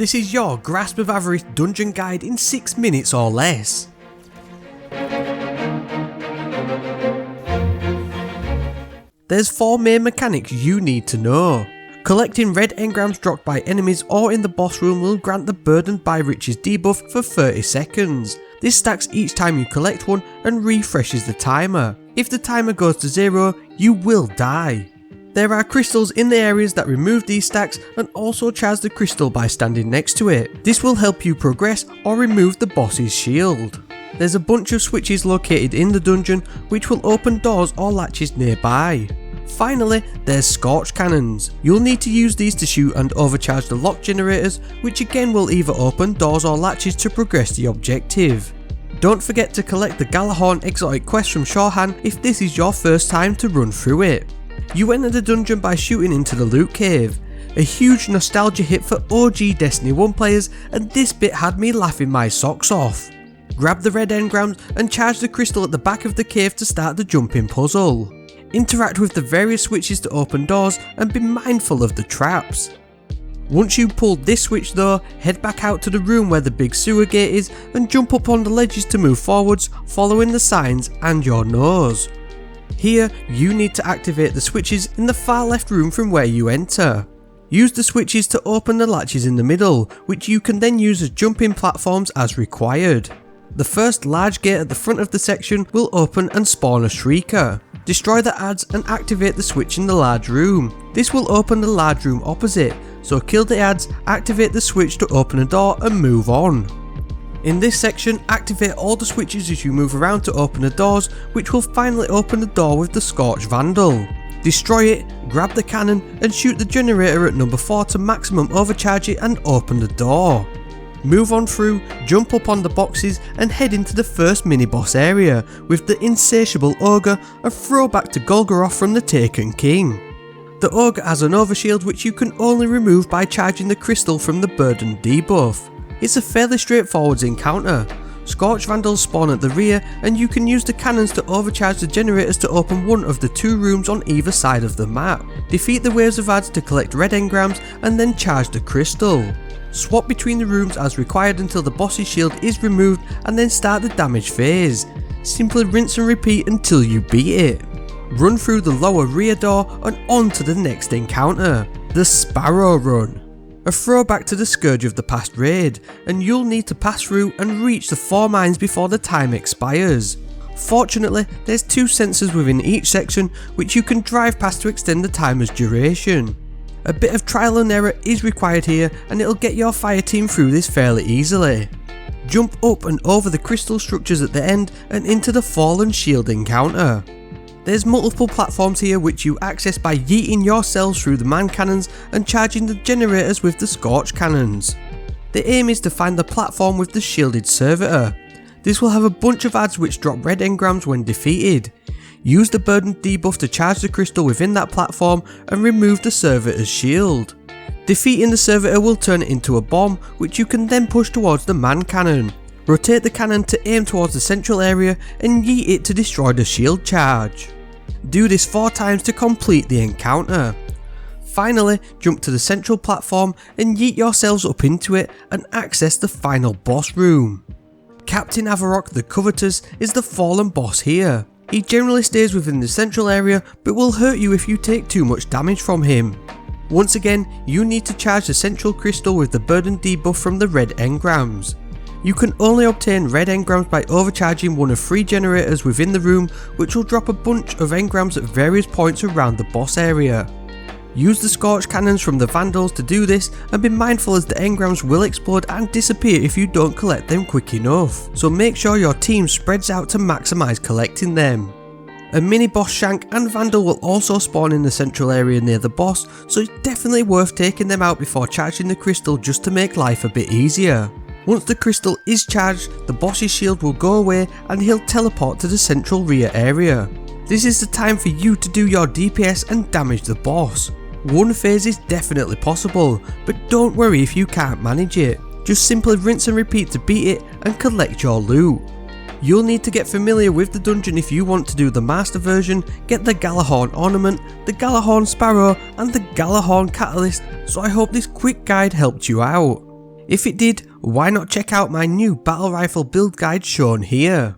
this is your Grasp of Avarice dungeon guide in 6 minutes or less. There's 4 main mechanics you need to know. Collecting red engrams dropped by enemies or in the boss room will grant the Burdened by Riches debuff for 30 seconds. This stacks each time you collect one and refreshes the timer. If the timer goes to 0, you will die. There are crystals in the areas that remove these stacks and also charge the crystal by standing next to it. This will help you progress or remove the boss's shield. There's a bunch of switches located in the dungeon which will open doors or latches nearby. Finally, there's Scorch Cannons. You'll need to use these to shoot and overcharge the lock generators, which again will either open doors or latches to progress the objective. Don't forget to collect the Gjallarhorn exotic quest from Shorhan if this is your first time to run through it. You enter the dungeon by shooting into the loot cave. A huge nostalgia hit for OG Destiny 1 players, and this bit had me laughing my socks off. Grab the red engrams and charge the crystal at the back of the cave to start the jumping puzzle. Interact with the various switches to open doors and be mindful of the traps. Once you pull this switch though, head back out to the room where the big sewer gate is and jump up on the ledges to move forwards, following the signs and your nose. Here, you need to activate the switches in the far left room from where you enter. Use the switches to open the latches in the middle, which you can then use as jumping platforms as required. The first large gate at the front of the section will open and spawn a Shrieker. Destroy the adds and activate the switch in the large room. This will open the large room opposite, so kill the adds, activate the switch to open a door and move on. In this section, activate all the switches as you move around to open the doors, which will finally open the door with the Scorch Vandal. Destroy it, grab the cannon and shoot the generator at number 4 to maximum overcharge it and open the door. Move on through, jump up on the boxes and head into the first mini boss area with the insatiable ogre, a throwback to Golgoroth from the Taken King. The ogre has an overshield which you can only remove by charging the crystal from the Burden debuff. It's a fairly straightforward encounter. Scorch Vandals spawn at the rear and you can use the cannons to overcharge the generators to open one of the 2 rooms on either side of the map. Defeat the waves of adds to collect red engrams and then charge the crystal. Swap between the rooms as required until the boss's shield is removed and then start the damage phase. Simply rinse and repeat until you beat it. Run through the lower rear door and on to the next encounter, the Sparrow Run. A throwback to the Scourge of the past raid, and you'll need to pass through and reach the 4 mines before the time expires. Fortunately, there's 2 sensors within each section which you can drive past to extend the timer's duration. A bit of trial and error is required here and it'll get your fire team through this fairly easily. Jump up and over the crystal structures at the end and into the Fallen Shield encounter. There's multiple platforms here which you access by yeeting yourselves through the man cannons and charging the generators with the Scorch Cannons. The aim is to find the platform with the shielded servitor. This will have a bunch of adds which drop red engrams when defeated. Use the Burden debuff to charge the crystal within that platform and remove the servitor's shield. Defeating the servitor will turn it into a bomb which you can then push towards the man cannon. Rotate the cannon to aim towards the central area and yeet it to destroy the shield charge. Do this 4 times to complete the encounter. Finally, jump to the central platform and yeet yourselves up into it and access the final boss room. Captain Avarok the Covetous is the fallen boss here. He generally stays within the central area but will hurt you if you take too much damage from him. Once again, you need to charge the central crystal with the Burden debuff from the red engrams. You can only obtain red engrams by overcharging one of 3 generators within the room, which will drop a bunch of engrams at various points around the boss area. Use the Scorch Cannons from the Vandals to do this and be mindful as the engrams will explode and disappear if you don't collect them quick enough, so make sure your team spreads out to maximise collecting them. A mini boss Shank and Vandal will also spawn in the central area near the boss, so it's definitely worth taking them out before charging the crystal just to make life a bit easier. Once the crystal is charged, the boss's shield will go away and he'll teleport to the central rear area. This is the time for you to do your DPS and damage the boss. One phase is definitely possible, but don't worry if you can't manage it. Just simply rinse and repeat to beat it and collect your loot. You'll need to get familiar with the dungeon if you want to do the master version, get the Gjallarhorn ornament, the Gjallarhorn Sparrow and the Gjallarhorn Catalyst, so I hope this quick guide helped you out. If it did, why not check out my new battle rifle build guide shown here.